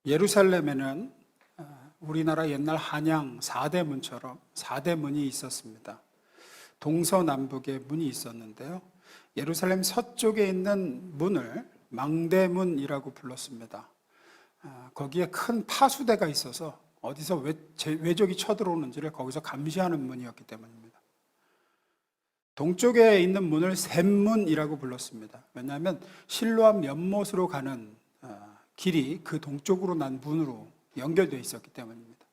예루살렘에는 우리나라 옛날 한양 4대문처럼 4대문이 있었습니다. 동서남북의 문이 있었는데요. 예루살렘 서쪽에 있는 문을 망대문이라고 불렀습니다. 거기에 큰 파수대가 있어서 어디서 외적이 쳐들어오는지를 거기서 감시하는 문이었기 때문입니다. 동쪽에 있는 문을 샘문이라고 불렀습니다. 왜냐하면 실로암 연못으로 가는 길이 그 동쪽으로 난 문으로 연결되어 있었기 때문입니다.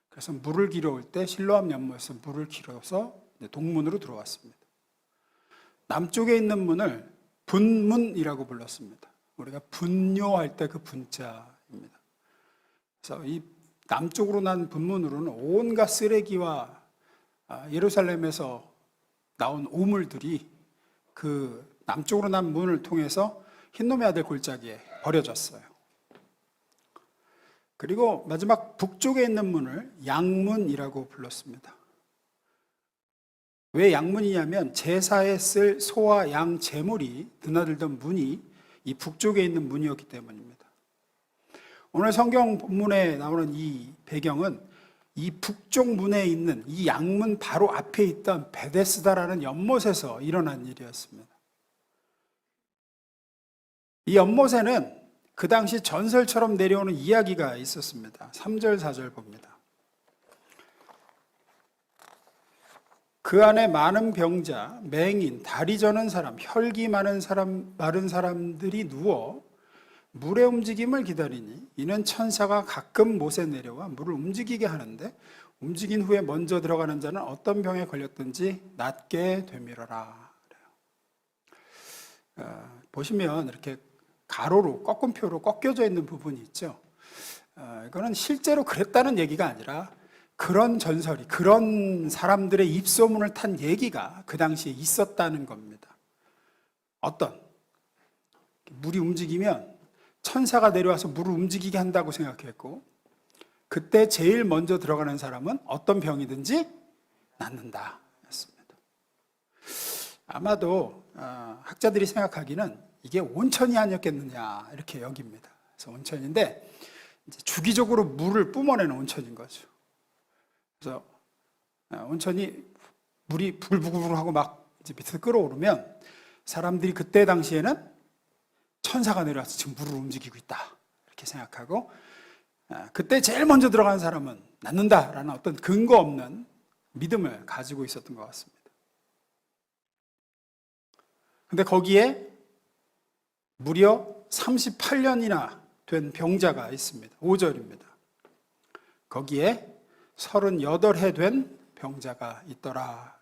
그래서 물을 길어올 때 실로암 연못에서 물을 길어서 동문으로 들어왔습니다. 남쪽에 있는 문을 분문이라고 불렀습니다. 우리가 분뇨할 때 그 분자입니다. 그래서 이 남쪽으로 난 분문으로는 온갖 쓰레기와 예루살렘에서 나온 오물들이 그 남쪽으로 난 문을 통해서 흰놈의 아들 골짜기에 버려졌어요. 그리고 마지막 북쪽에 있는 문을 양문이라고 불렀습니다. 왜 양문이냐면 제사에 쓸 소와 양 제물이 드나들던 문이 이 북쪽에 있는 문이었기 때문입니다. 오늘 성경 본문에 나오는 이 배경은 이 북쪽 문에 있는 이 양문 바로 앞에 있던 베데스다라는 연못에서 일어난 일이었습니다. 이 연못에는 그 당시 전설처럼 내려오는 이야기가 있었습니다. 3절, 4절 봅니다. 그 안에 많은 병자, 맹인, 다리 저는 사람, 혈기 마른 사람들이 누워 물의 움직임을 기다리니 이는 천사가 가끔 못에 내려와 물을 움직이게 하는데 움직인 후에 먼저 들어가는 자는 어떤 병에 걸렸든지 낫게 되밀어라. 보시면 이렇게 가로로 꺾음표로 꺾여져 있는 부분이 있죠. 이거는 실제로 그랬다는 얘기가 아니라 그런 전설이, 그런 사람들의 입소문을 탄 얘기가 그 당시에 있었다는 겁니다. 어떤 물이 움직이면 천사가 내려와서 물을 움직이게 한다고 생각했고, 그때 제일 먼저 들어가는 사람은 어떤 병이든지 낫는다 였습니다. 아마도 학자들이 생각하기는 이게 온천이 아니었겠느냐 이렇게 여깁니다. 그래서 온천인데 이제 주기적으로 물을 뿜어내는 온천인 거죠. 그래서 온천이 물이 부글부글하고 막 이제 밑에서 끓어오르면 사람들이 그때 당시에는 천사가 내려와서 지금 물을 움직이고 있다 이렇게 생각하고, 그때 제일 먼저 들어가는 사람은 낫는다라는 어떤 근거 없는 믿음을 가지고 있었던 것 같습니다. 근데 거기에 무려 38년이나 된 병자가 있습니다. 5절입니다. 거기에 38해 된 병자가 있더라.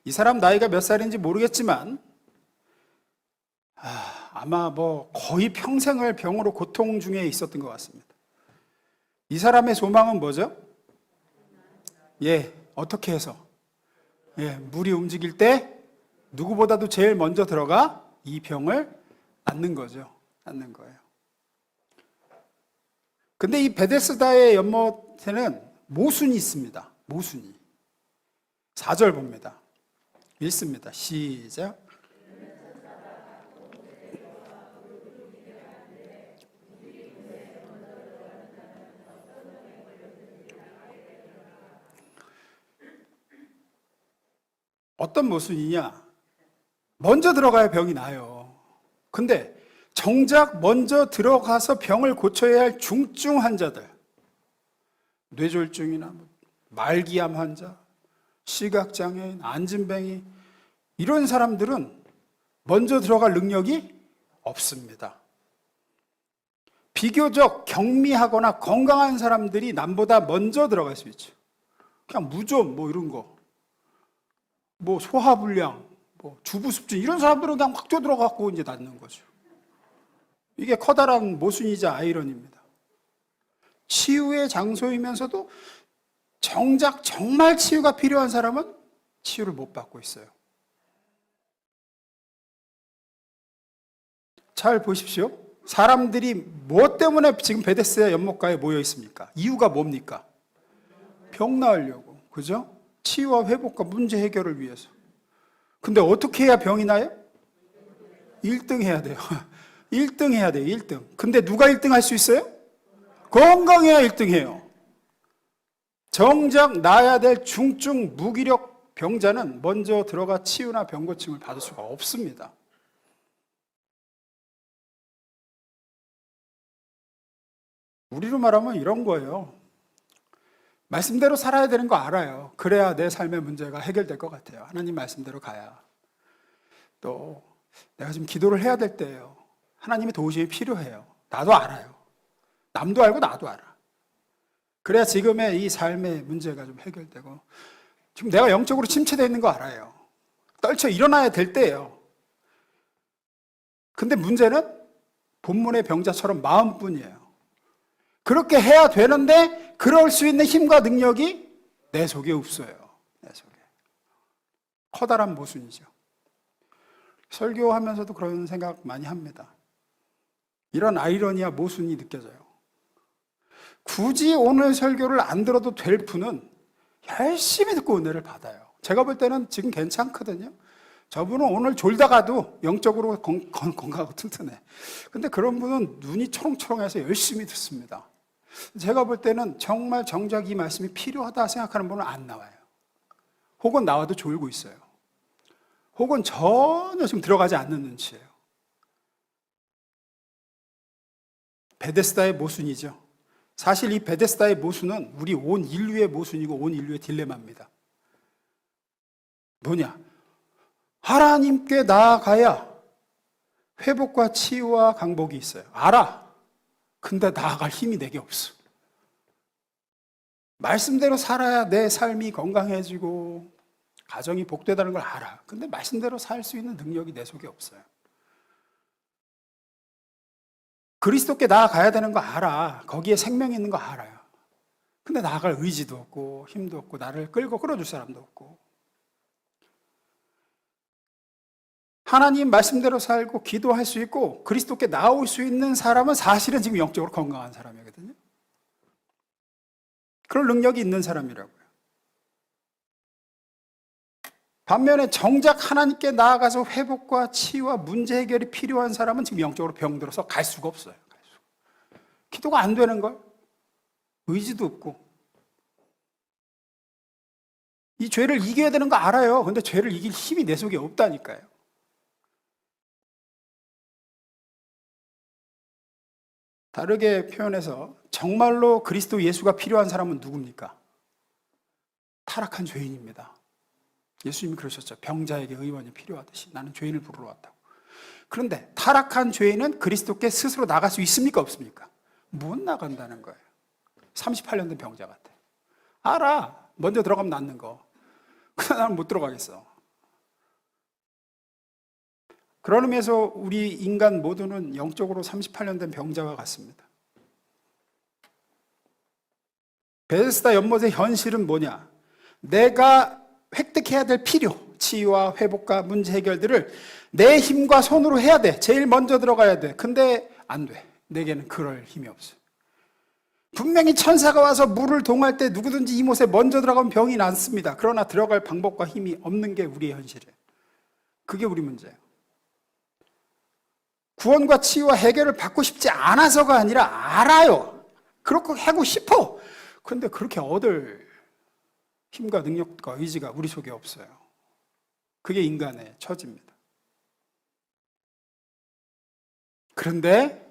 이 사람 나이가 몇 살인지 모르겠지만 아마 거의 평생을 병으로 고통 중에 있었던 것 같습니다. 이 사람의 소망은 뭐죠? 어떻게 해서? 물이 움직일 때 누구보다도 제일 먼저 들어가 이 병을 낫는 거죠. 낫는 거예요. 근데 이 베데스다의 연못에는 모순이 있습니다. 모순이. 4절 봅니다. 읽습니다. 시작. 어떤 모순이냐? 먼저 들어가야 병이 나요. 근데 정작 먼저 들어가서 병을 고쳐야 할 중증 환자들, 뇌졸중이나 말기암 환자, 시각장애인, 안진뱅이, 이런 사람들은 먼저 들어갈 능력이 없습니다. 비교적 경미하거나 건강한 사람들이 남보다 먼저 들어갈 수 있죠. 그냥 무좀 이런 거, 소화불량, 주부습진, 이런 사람들은 그냥 확 뛰어들어가고 이제 낫는 거죠. 이게 커다란 모순이자 아이러니입니다. 치유의 장소이면서도 정작 정말 치유가 필요한 사람은 치유를 못 받고 있어요. 잘 보십시오. 사람들이 무엇 때문에 지금 베데스다 연못가에 모여 있습니까? 이유가 뭡니까? 병 나으려고, 그죠? 치유와 회복과 문제 해결을 위해서. 근데 어떻게 해야 병이 나요? 1등 해야 돼요. 1등 해야 돼요, 1등. 근데 누가 1등 할 수 있어요? 건강해야 1등 해요. 정작 나아야 될 중증 무기력 병자는 먼저 들어가 치유나 병고침을 받을 수가 없습니다. 우리로 말하면 이런 거예요. 말씀대로 살아야 되는 거 알아요. 그래야 내 삶의 문제가 해결될 것 같아요. 하나님 말씀대로 가야. 또 내가 지금 기도를 해야 될 때예요. 하나님의 도우심이 필요해요. 나도 알아요. 남도 알고 나도 알아. 그래야 지금의 이 삶의 문제가 좀 해결되고, 지금 내가 영적으로 침체되어 있는 거 알아요. 떨쳐 일어나야 될 때예요. 근데 문제는 본문의 병자처럼 마음뿐이에요. 그렇게 해야 되는데 그럴 수 있는 힘과 능력이 내 속에 없어요. 내 속에. 커다란 모순이죠. 설교하면서도 그런 생각 많이 합니다. 이런 아이러니와 모순이 느껴져요. 굳이 오늘 설교를 안 들어도 될 분은 열심히 듣고 은혜를 받아요. 제가 볼 때는 지금 괜찮거든요. 저분은 오늘 졸다가도 영적으로 건강하고 튼튼해. 근데 그런 분은 눈이 초롱초롱해서 열심히 듣습니다. 제가 볼 때는 정말 정작 이 말씀이 필요하다 생각하는 분은 안 나와요. 혹은 나와도 졸고 있어요. 혹은 전혀 지금 들어가지 않는 눈치예요. 베데스다의 모순이죠. 사실 이 베데스다의 모순은 우리 온 인류의 모순이고 온 인류의 딜레마입니다. 뭐냐? 하나님께 나아가야 회복과 치유와 강복이 있어요. 알아. 근데 나아갈 힘이 내게 없어. 말씀대로 살아야 내 삶이 건강해지고 가정이 복되다는 걸 알아. 근데 말씀대로 살 수 있는 능력이 내 속에 없어요. 그리스도께 나아가야 되는 거 알아. 거기에 생명이 있는 거 알아요. 근데 나아갈 의지도 없고 힘도 없고 나를 끌고 끌어줄 사람도 없고. 하나님 말씀대로 살고 기도할 수 있고 그리스도께 나올 수 있는 사람은 사실은 지금 영적으로 건강한 사람이거든요. 그런 능력이 있는 사람이라고요. 반면에 정작 하나님께 나아가서 회복과 치유와 문제 해결이 필요한 사람은 지금 영적으로 병들어서 갈 수가 없어요. 기도가 안 되는 걸, 의지도 없고. 이 죄를 이겨야 되는 거 알아요. 근데 죄를 이길 힘이 내 속에 없다니까요. 다르게 표현해서 정말로 그리스도 예수가 필요한 사람은 누굽니까? 타락한 죄인입니다. 예수님이 그러셨죠. 병자에게 의원이 필요하듯이 나는 죄인을 부르러 왔다고. 그런데 타락한 죄인은 그리스도께 스스로 나갈 수 있습니까? 없습니까? 못 나간다는 거예요. 38년 된 병자 같아. 알아. 먼저 들어가면 낫는 거. 근데 나는 못 들어가겠어. 그런 의미에서 우리 인간 모두는 영적으로 38년 된 병자와 같습니다. 베데스다 연못의 현실은 뭐냐? 내가 획득해야 될 필요, 치유와 회복과 문제 해결들을 내 힘과 손으로 해야 돼. 제일 먼저 들어가야 돼. 근데 안 돼. 내게는 그럴 힘이 없어. 분명히 천사가 와서 물을 동할 때 누구든지 이못에 먼저 들어가면 병이 낫습니다. 그러나 들어갈 방법과 힘이 없는 게 우리의 현실이에요. 그게 우리 문제예요. 구원과 치유와 해결을 받고 싶지 않아서가 아니라 알아요. 그렇게 하고 싶어. 그런데 그렇게 얻을 힘과 능력과 의지가 우리 속에 없어요. 그게 인간의 처지입니다. 그런데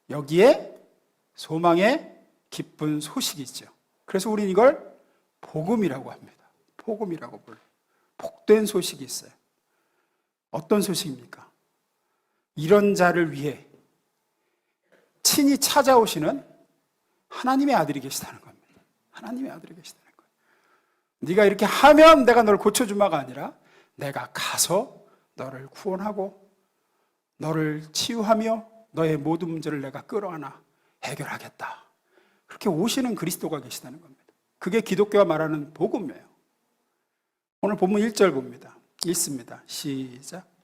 여기에 소망의 기쁜 소식이 있죠. 그래서 우리는 이걸 복음이라고 합니다. 복음이라고 불러요. 복된 소식이 있어요. 어떤 소식입니까? 이런 자를 위해 친히 찾아오시는 하나님의 아들이 계시다는 겁니다. 하나님의 아들이 계시다는 거예요. 네가 이렇게 하면 내가 너를 고쳐주마가 아니라 내가 가서 너를 구원하고 너를 치유하며 너의 모든 문제를 내가 끌어안아 해결하겠다. 그렇게 오시는 그리스도가 계시다는 겁니다. 그게 기독교가 말하는 복음이에요. 오늘 본문 1절 봅니다. 읽습니다. 시작.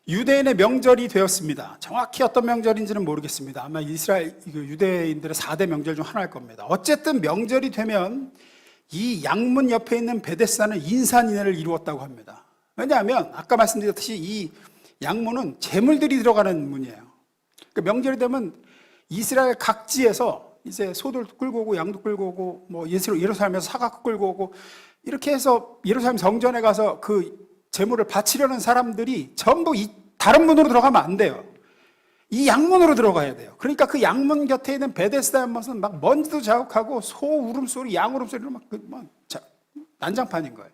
유대인의 명절이 되었습니다. 정확히 어떤 명절인지는 모르겠습니다. 아마 이스라엘 유대인들의 4대 명절 중 하나일 겁니다. 어쨌든 명절이 되면 이 양문 옆에 있는 베데스다는 인산인해를 이루었다고 합니다. 왜냐하면 아까 말씀드렸듯이 이 양문은 제물들이 들어가는 문이에요. 그러니까 명절이 되면 이스라엘 각지에서 이제 소들 끌고 오고 양도 끌고 오고 뭐 예루살렘에서 사각 끌고 오고 이렇게 해서 예루살렘 성전에 가서 그 제물을 바치려는 사람들이 전부 이 다른 문으로 들어가면 안 돼요. 이 양문으로 들어가야 돼요. 그러니까 그 양문 곁에 있는 베데스다 연못은 막 먼지도 자욱하고 소 울음소리, 양 울음소리로 막 난장판인 거예요.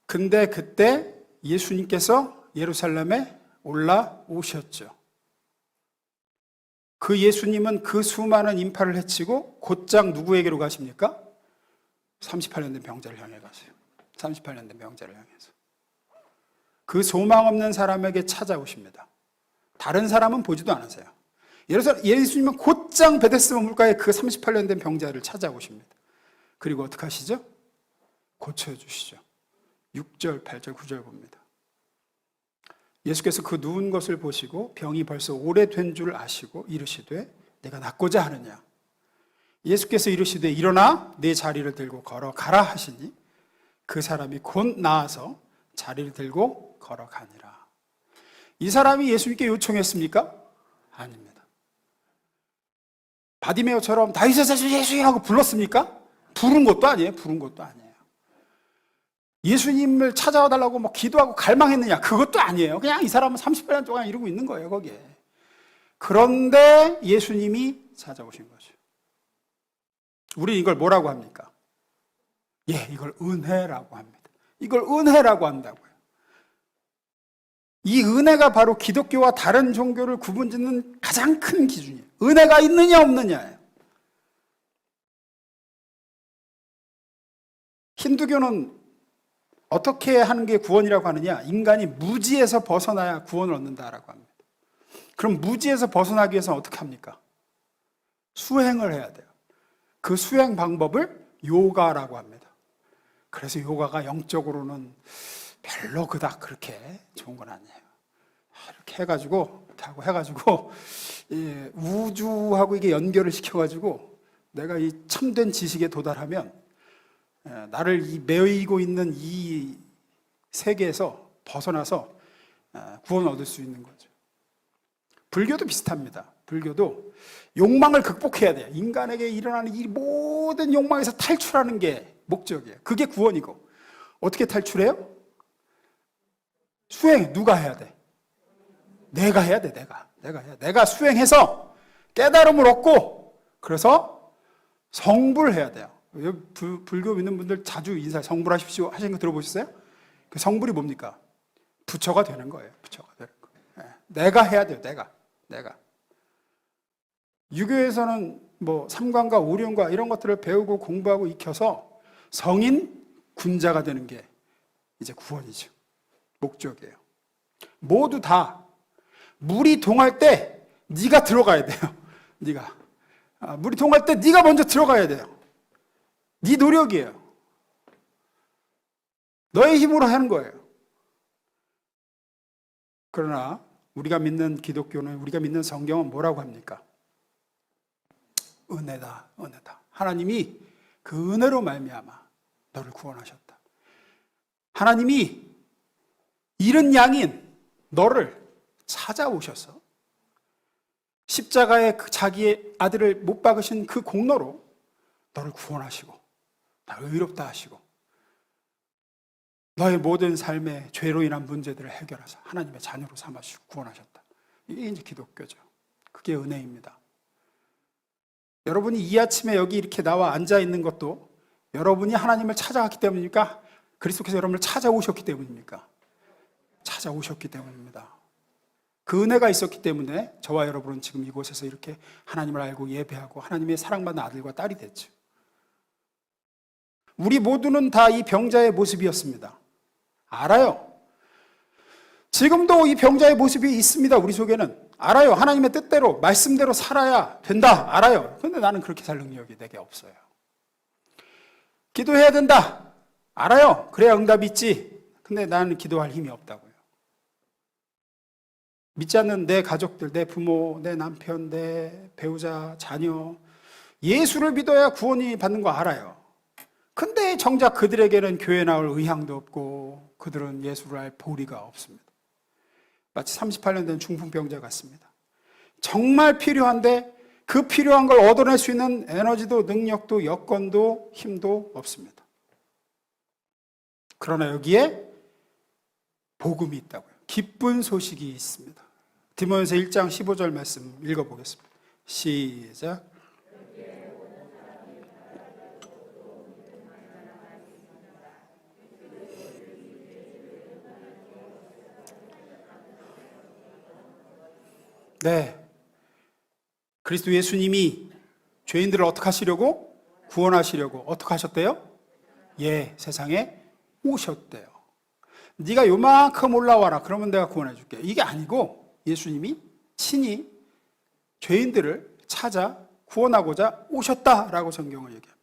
근데 그때 예수님께서 예루살렘에 올라오셨죠. 그 예수님은 그 수많은 인파를 해치고 곧장 누구에게로 가십니까? 38년 된 병자를 향해 가세요. 38년 된 병자를 향해서. 그 소망 없는 사람에게 찾아오십니다. 다른 사람은 보지도 않으세요. 예수님은 곧장 베데스다 물가에 그 38년 된 병자를 찾아오십니다. 그리고 어떻게 하시죠? 고쳐주시죠. 6절, 8절, 9절 봅니다. 예수께서 그 누운 것을 보시고 병이 벌써 오래된 줄 아시고 이르시되 내가 낫고자 하느냐. 예수께서 이르시되 일어나 내 자리를 들고 걸어가라 하시니 그 사람이 곧 나아서 자리를 들고 걸어가니라. 이 사람이 예수님께 요청했습니까? 아닙니다. 바디메오처럼 다윗의 자손 예수야 하고 불렀습니까? 부른 것도 아니에요. 부른 것도 아니에요. 예수님을 찾아와 달라고 뭐 기도하고 갈망했느냐? 그것도 아니에요. 그냥 이 사람은 38년 동안 이러고 있는 거예요, 거기에. 그런데 예수님이 찾아오신 거죠. 우리 이걸 뭐라고 합니까? 예, 이걸 은혜라고 합니다. 이걸 은혜라고 한다고요. 이 은혜가 바로 기독교와 다른 종교를 구분짓는 가장 큰 기준이에요. 은혜가 있느냐 없느냐예요. 힌두교는 어떻게 하는 게 구원이라고 하느냐? 인간이 무지에서 벗어나야 구원을 얻는다라고 합니다. 그럼 무지에서 벗어나기 위해서는 어떻게 합니까? 수행을 해야 돼요. 그 수행 방법을 요가라고 합니다. 그래서 요가가 영적으로는 별로 그닥 그렇게 좋은 건 아니에요. 이렇게 해가지고 우주하고 이게 연결을 시켜가지고 내가 이 참된 지식에 도달하면 나를 이 매이고 있는 이 세계에서 벗어나서 구원을 얻을 수 있는 거죠. 불교도 비슷합니다. 불교도 욕망을 극복해야 돼요. 인간에게 일어나는 이 모든 욕망에서 탈출하는 게 목적이에요. 그게 구원이고. 어떻게 탈출해요? 수행 누가 해야 돼? 내가 해야 돼. 내가 수행해서 깨달음을 얻고 그래서 성불을 해야 돼요. 불교 믿는 분들 자주 성불하십시오 하시는 거 들어보셨어요? 그 성불이 뭡니까? 부처가 되는 거예요. 부처가 되는 거. 내가 해야 돼요. 내가. 유교에서는 뭐 삼관과 오륜과 이런 것들을 배우고 공부하고 익혀서 성인 군자가 되는 게 이제 구원이죠. 목적이에요. 모두 다 물이 동할 때 네가 들어가야 돼요. 네가 물이 동할 때 네가 먼저 들어가야 돼요. 네 노력이에요. 너의 힘으로 하는 거예요. 그러나 우리가 믿는 기독교는, 우리가 믿는 성경은 뭐라고 합니까? 은혜다. 하나님이 그 은혜로 말미암아 너를 구원하셨다. 하나님이 잃은 양인 너를 찾아오셔서 십자가에 자기의 아들을 못 박으신 그 공로로 너를 구원하시고 나를 의롭다 하시고 너의 모든 삶의 죄로 인한 문제들을 해결하사 하나님의 자녀로 삼으시고 구원하셨다. 이게 이제 기독교죠. 그게 은혜입니다. 여러분이 이 아침에 여기 이렇게 나와 앉아 있는 것도 여러분이 하나님을 찾아왔기 때문입니까? 그리스도께서 여러분을 찾아오셨기 때문입니까? 찾아오셨기 때문입니다. 그 은혜가 있었기 때문에 저와 여러분은 지금 이곳에서 이렇게 하나님을 알고 예배하고 하나님의 사랑받는 아들과 딸이 됐죠. 우리 모두는 다 이 병자의 모습이었습니다. 알아요. 지금도 이 병자의 모습이 있습니다. 우리 속에는. 알아요. 하나님의 뜻대로 말씀대로 살아야 된다. 알아요. 그런데 나는 그렇게 살 능력이 내게 없어요. 기도해야 된다. 알아요. 그래야 응답이 있지. 근데 나는 기도할 힘이 없다고요. 믿지 않는 내 가족들, 내 부모, 내 남편, 내 배우자, 자녀 예수를 믿어야 구원이 받는 거 알아요. 근데 정작 그들에게는 교회 나올 의향도 없고 그들은 예수를 알 보리가 없습니다. 마치 38년 된 중풍병자 같습니다. 정말 필요한데 그 필요한 걸 얻어낼 수 있는 에너지도 능력도 여건도 힘도 없습니다. 그러나 여기에 복음이 있다고요. 기쁜 소식이 있습니다. 디모데전서 1장 15절 말씀 읽어보겠습니다. 시작. 네, 그리스도 예수님이 죄인들을 어떻게 하시려고? 구원하시려고 어떻게 하셨대요? 예, 세상에 오셨대요. 네가 요만큼 올라와라, 그러면 내가 구원해 줄게. 이게 아니고 예수님이 친히 죄인들을 찾아 구원하고자 오셨다라고 성경을 얘기합니다.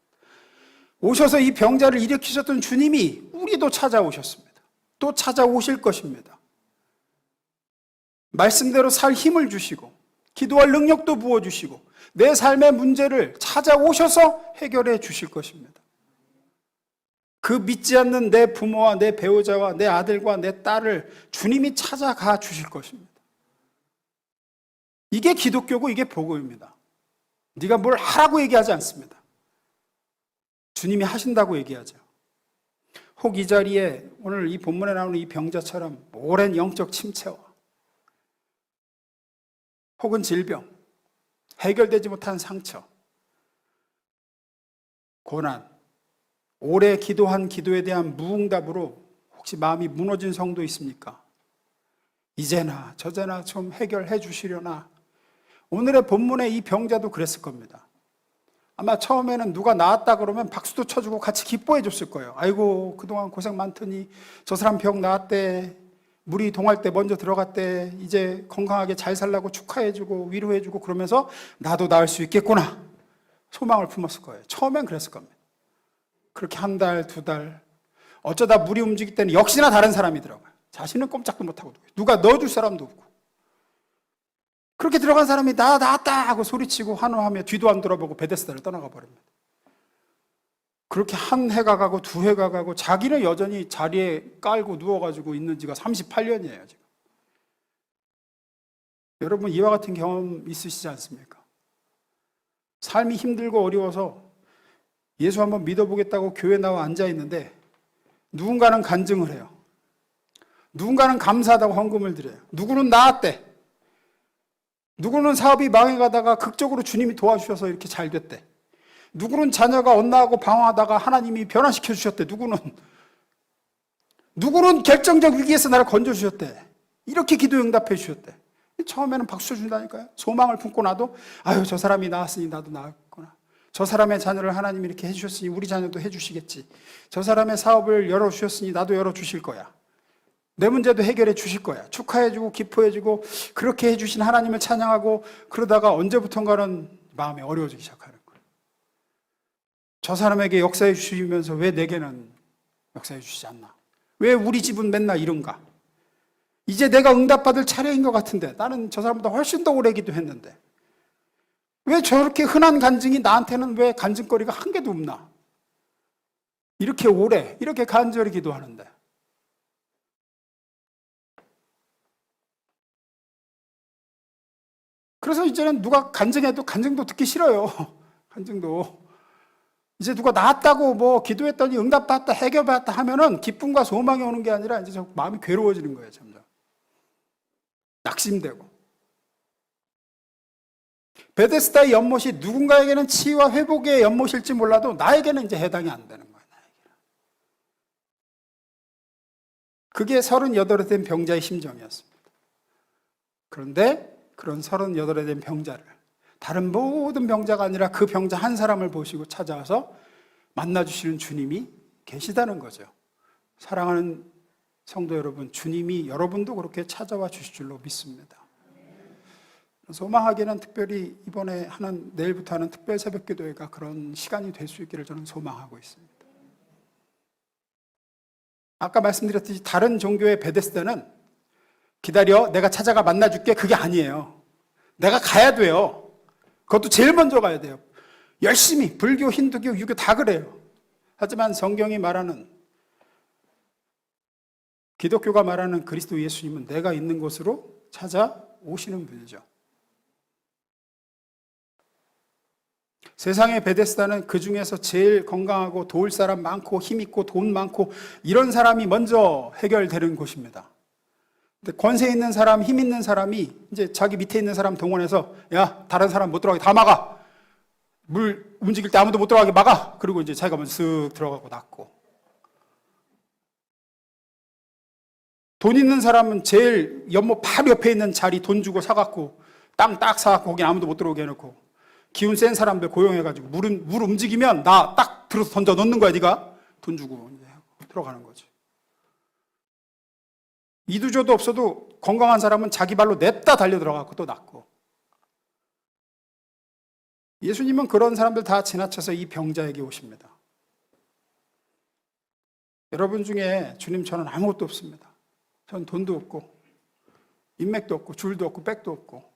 오셔서 이 병자를 일으키셨던 주님이 우리도 찾아오셨습니다. 또 찾아오실 것입니다. 말씀대로 살 힘을 주시고 기도할 능력도 부어주시고 내 삶의 문제를 찾아오셔서 해결해 주실 것입니다. 그 믿지 않는 내 부모와 내 배우자와 내 아들과 내 딸을 주님이 찾아가 주실 것입니다. 이게 기독교고 이게 복음입니다. 네가 뭘 하라고 얘기하지 않습니다. 주님이 하신다고 얘기하죠. 혹 이 자리에 오늘 이 본문에 나오는 이 병자처럼 오랜 영적 침체와 혹은 질병, 해결되지 못한 상처, 고난, 오래 기도한 기도에 대한 무응답으로 혹시 마음이 무너진 성도 있습니까? 이제나 저제나 좀 해결해 주시려나? 오늘의 본문의 이 병자도 그랬을 겁니다. 아마 처음에는 누가 나았다 그러면 박수도 쳐주고 같이 기뻐해 줬을 거예요. 아이고 그동안 고생 많더니 저 사람 병 나았대, 물이 동할 때 먼저 들어갔대, 이제 건강하게 잘 살라고 축하해주고 위로해주고 그러면서 나도 나을 수 있겠구나 소망을 품었을 거예요. 처음엔 그랬을 겁니다. 그렇게 한 달, 두 달, 어쩌다 물이 움직일 때는 역시나 다른 사람이더라고요. 자신은 꼼짝도 못하고 누가 넣어줄 사람도 없고, 그렇게 들어간 사람이 나 나았다 하고 소리치고 환호하며 뒤도 안 돌아보고 베데스다를 떠나가 버립니다. 그렇게 한 해가 가고 두 해가 가고 자기는 여전히 자리에 깔고 누워가지고 있는 지가 38년이에요 지금. 여러분 이와 같은 경험 있으시지 않습니까? 삶이 힘들고 어려워서 예수 한번 믿어보겠다고 교회 나와 앉아있는데 누군가는 간증을 해요. 누군가는 감사하다고 헌금을 드려요. 누구는 나았대. 누구는 사업이 망해가다가 극적으로 주님이 도와주셔서 이렇게 잘 됐대. 누구는 자녀가 엇나가고 방황하다가 하나님이 변화시켜 주셨대. 누구는 결정적 위기에서 나를 건져주셨대. 이렇게 기도 응답해 주셨대. 처음에는 박수 쳐준다니까요. 소망을 품고 나도 아유 저 사람이 나았으니 나도 나았구나. 저 사람의 자녀를 하나님이 이렇게 해주셨으니 우리 자녀도 해주시겠지. 저 사람의 사업을 열어주셨으니 나도 열어주실 거야. 내 문제도 해결해 주실 거야. 축하해주고 기뻐해주고 그렇게 해주신 하나님을 찬양하고 그러다가 언제부턴가는 마음이 어려워지기 시작하는 거예요. 저 사람에게 역사해 주시면서 왜 내게는 역사해 주시지 않나? 왜 우리 집은 맨날 이런가? 이제 내가 응답받을 차례인 것 같은데 나는 저 사람보다 훨씬 더 오래 기도했는데 왜 저렇게 흔한 간증이 나한테는 왜 간증거리가 한 개도 없나? 이렇게 오래 이렇게 간절히 기도하는데 그래서 이제는 누가 간증해도 간증도 듣기 싫어요. 간증도 이제 누가 나았다고 뭐 기도했더니 응답받았다 해결받았다 하면은 기쁨과 소망이 오는 게 아니라 이제 마음이 괴로워지는 거예요. 점점 낙심되고. 베데스다의 연못이 누군가에게는 치유와 회복의 연못일지 몰라도 나에게는 이제 해당이 안 되는 거예요. 그게 38에 된 병자의 심정이었습니다. 그런데 그런 38에 된 병자를 다른 모든 병자가 아니라 그 병자 한 사람을 보시고 찾아와서 만나주시는 주님이 계시다는 거죠. 사랑하는 성도 여러분, 주님이 여러분도 그렇게 찾아와 주실 줄로 믿습니다. 소망하기는 특별히 이번에 하는 내일부터 하는 특별 새벽 기도회가 그런 시간이 될 수 있기를 저는 소망하고 있습니다. 아까 말씀드렸듯이 다른 종교의 베데스다는 기다려 내가 찾아가 만나줄게 그게 아니에요. 내가 가야 돼요. 그것도 제일 먼저 가야 돼요. 열심히 불교, 힌두교, 유교 다 그래요. 하지만 성경이 말하는, 기독교가 말하는 그리스도 예수님은 내가 있는 곳으로 찾아오시는 분이죠. 세상의 베데스다는 그 중에서 제일 건강하고 도울 사람 많고 힘 있고 돈 많고 이런 사람이 먼저 해결되는 곳입니다. 근데 권세 있는 사람, 힘 있는 사람이 이제 자기 밑에 있는 사람 동원해서 야, 다른 사람 못 들어가게 다 막아. 물 움직일 때 아무도 못 들어가게 막아. 그리고 이제 자기가 먼저 쓱 들어가고 낫고. 돈 있는 사람은 제일 연못 바로 옆에 있는 자리 돈 주고 사갖고 땅 딱 사갖고 거기 아무도 못 들어오게 해놓고 기운 센 사람들 고용해가지고 물 움직이면 나 딱 들어서 던져 넣는 거야. 네가 돈 주고 이제 들어가는 거지. 이두저도 없어도 건강한 사람은 자기 발로 냅다 달려 들어가고 또 낫고. 예수님은 그런 사람들 다 지나쳐서 이 병자에게 오십니다. 여러분 중에 주님 저는 아무것도 없습니다. 전 돈도 없고 인맥도 없고 줄도 없고 백도 없고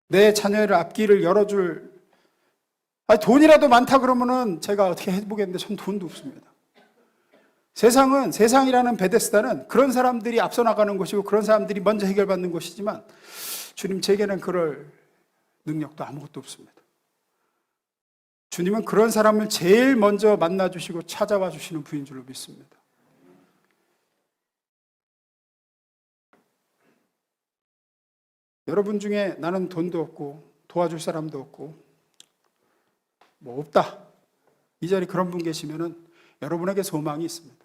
내 자녀의 앞길을 열어줄 돈이라도 많다 그러면은 제가 어떻게 해보겠는데 전 돈도 없습니다. 세상이라는 베데스다는 그런 사람들이 앞서 나가는 곳이고 그런 사람들이 먼저 해결받는 곳이지만 주님 제게는 그럴 능력도 아무것도 없습니다. 주님은 그런 사람을 제일 먼저 만나주시고 찾아와 주시는 분인 줄로 믿습니다. 여러분 중에 나는 돈도 없고 도와줄 사람도 없고 뭐 없다. 이 자리에 그런 분 계시면은 여러분에게 소망이 있습니다.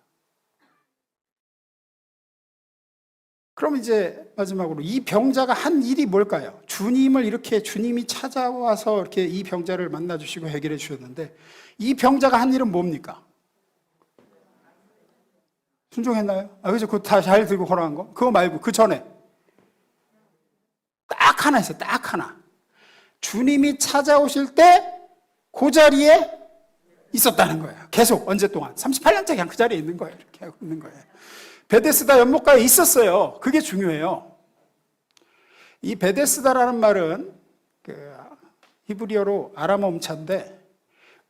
그럼 이제 마지막으로 이 병자가 한 일이 뭘까요? 주님이 찾아와서 이렇게 이 병자를 만나주시고 해결해 주셨는데 이 병자가 한 일은 뭡니까? 순종했나요? 그죠? 그거 다 잘 들고 걸어간 거? 그거 말고 그 전에 딱 하나 있어요. 딱 하나. 주님이 찾아오실 때 그 자리에 있었다는 거예요. 계속 언제 동안 38년째 그냥 그 자리에 있는 거예요. 이렇게 하고 있는 거예요. 베데스다 연못가에 있었어요. 그게 중요해요. 이 베데스다라는 말은 히브리어로 아람어음자인데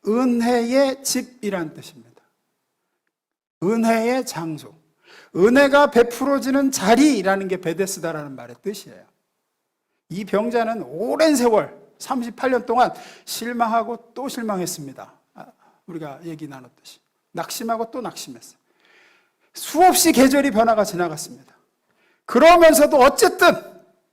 은혜의 집이라는 뜻입니다. 은혜의 장소. 은혜가 베풀어지는 자리라는 게 베데스다라는 말의 뜻이에요. 이 병자는 오랜 세월 38년 동안 실망하고 또 실망했습니다. 우리가 얘기 나눴듯이 낙심하고 또 낙심했어요. 수없이 계절이 변화가 지나갔습니다. 그러면서도 어쨌든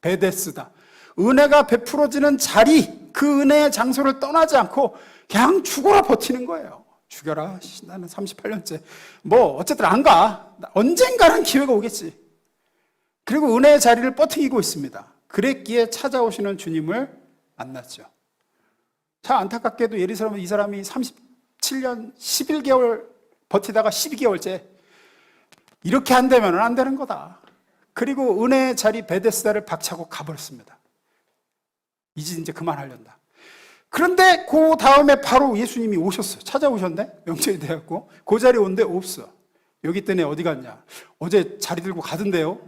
베데스다, 은혜가 베풀어지는 자리, 그 은혜의 장소를 떠나지 않고 그냥 죽어라 버티는 거예요. 죽여라, 나는 38년째 뭐 어쨌든 안 가. 언젠가는 기회가 오겠지. 그리고 은혜의 자리를 버티고 있습니다. 그랬기에 찾아오시는 주님을 만났죠. 참 안타깝게도 예리사람은 이 사람이 37년 11개월 버티다가 12개월째 이렇게 안 되면 안 되는 거다. 그리고 은혜의 자리 베데스다를 박차고 가버렸습니다. 이제 그만하련다. 그런데 그 다음에 바로 예수님이 오셨어요. 찾아오셨네? 명절이 되었고 그 자리에 온데 없어. 여기 있더니 어디 갔냐? 어제 자리 들고 가던데요?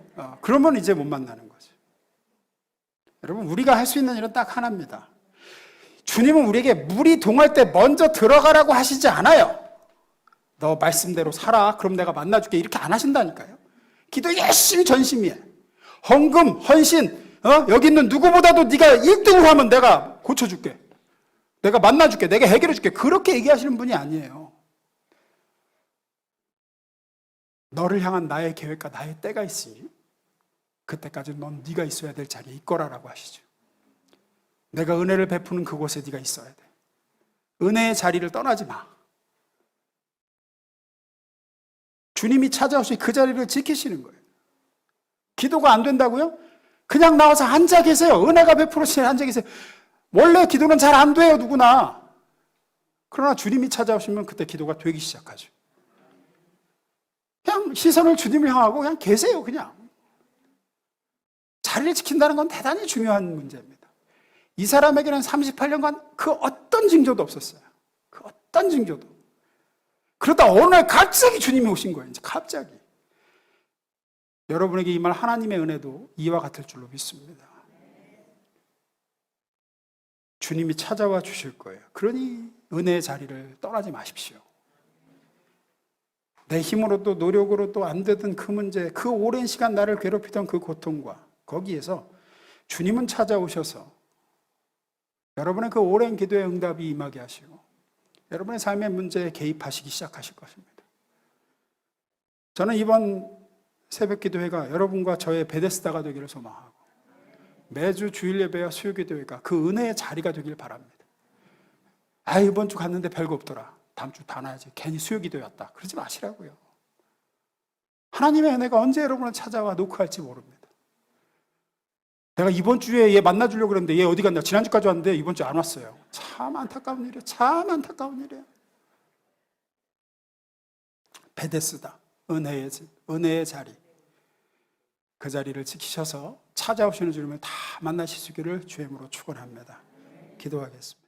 그러면 이제 못 만나는 거죠. 여러분, 우리가 할 수 있는 일은 딱 하나입니다. 주님은 우리에게 물이 동할 때 먼저 들어가라고 하시지 않아요. 너 말씀대로 살아. 그럼 내가 만나줄게. 이렇게 안 하신다니까요. 기도 열심히 전심해. 헌금, 헌신, 여기 있는 누구보다도 네가 1등으로 하면 내가 고쳐줄게. 내가 만나줄게. 내가 해결해줄게. 그렇게 얘기하시는 분이 아니에요. 너를 향한 나의 계획과 나의 때가 있으니 그때까지 넌 네가 있어야 될 자리에 있거라라고 하시죠. 내가 은혜를 베푸는 그곳에 네가 있어야 돼. 은혜의 자리를 떠나지 마. 주님이 찾아오시 그 자리를 지키시는 거예요. 기도가 안 된다고요? 그냥 나와서 앉아 계세요. 은혜가 베풀어지는 앉아 계세요. 원래 기도는 잘 안 돼요, 누구나. 그러나 주님이 찾아오시면 그때 기도가 되기 시작하죠. 그냥 시선을 주님을 향하고 그냥 계세요, 그냥. 자리를 지킨다는 건 대단히 중요한 문제입니다. 이 사람에게는 38년간 그 어떤 징조도 없었어요. 그 어떤 징조도. 그러다 어느 날 갑자기 주님이 오신 거예요. 이제 갑자기. 여러분에게 임할 하나님의 은혜도 이와 같을 줄로 믿습니다. 주님이 찾아와 주실 거예요. 그러니 은혜의 자리를 떠나지 마십시오. 내 힘으로도 노력으로도 안 되던 그 문제, 그 오랜 시간 나를 괴롭히던 그 고통과 거기에서 주님은 찾아오셔서 여러분의 그 오랜 기도의 응답이 임하게 하시고 여러분의 삶의 문제에 개입하시기 시작하실 것입니다. 저는 이번 새벽 기도회가 여러분과 저의 베데스다가 되기를 소망하고 매주 주일 예배와 수요 기도회가 그 은혜의 자리가 되길 바랍니다. 이번 주 갔는데 별거 없더라. 다음 주 다 나야지. 괜히 수요 기도회 왔다. 그러지 마시라고요. 하나님의 은혜가 언제 여러분을 찾아와 노크할지 모릅니다. 내가 이번 주에 얘 만나주려고 그랬는데 얘 어디 갔나? 지난주까지 왔는데 이번 주에 안 왔어요. 참 안타까운 일이에요. 참 안타까운 일이에요. 베데스다. 은혜의 자리. 그 자리를 지키셔서 찾아오시는 주님을 다 만나실 수 있기를 주의 이름으로 축원합니다. 기도하겠습니다.